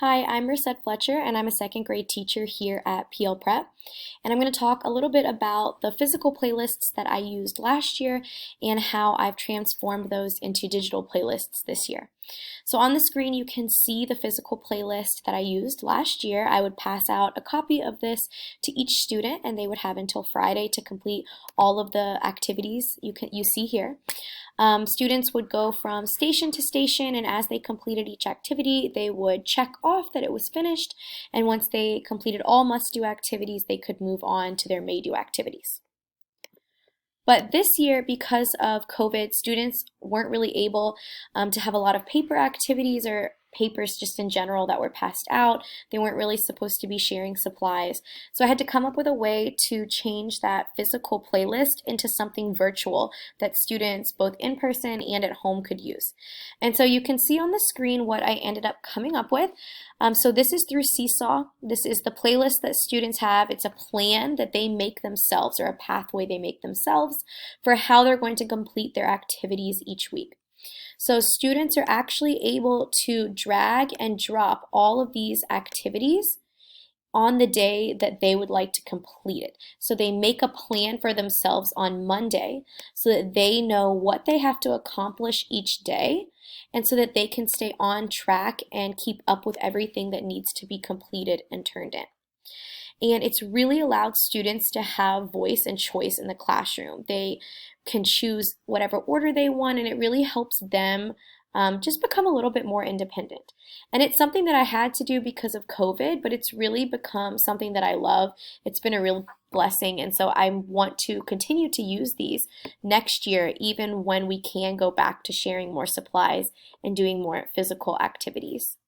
Hi, I'm Reset Fletcher, and I'm a second grade teacher here at PL Prep. And I'm going to talk a little bit about the physical playlists that I used last year and how I've transformed those into digital playlists this year. So on the screen, you can see the physical playlist that I used last year. I would pass out a copy of this to each student, and they would have until Friday to complete all of the activities you see here. Students would go from station to station, and as they completed each activity, they would check off that it was finished, and once they completed all must-do activities, they could move on to their may-do activities. But this year, because of COVID, students weren't really able to have a lot of paper activities or papers just in general that were passed out. They weren't really supposed to be sharing supplies. So I had to come up with a way to change that physical playlist into something virtual that students both in person and at home could use. And so you can see on the screen what I ended up coming up with. So this is through Seesaw. This is the playlist that students have. It's a plan that they make themselves, or a pathway they make themselves for how they're going to complete their activities each week. So students are actually able to drag and drop all of these activities on the day that they would like to complete it. So they make a plan for themselves on Monday so that they know what they have to accomplish each day, and so that they can stay on track and keep up with everything that needs to be completed and turned in. And it's really allowed students to have voice and choice in the classroom. They can choose whatever order they want, and it really helps them just become a little bit more independent. And it's something that I had to do because of COVID, but it's really become something that I love. It's been a real blessing, and so I want to continue to use these next year, even when we can go back to sharing more supplies and doing more physical activities.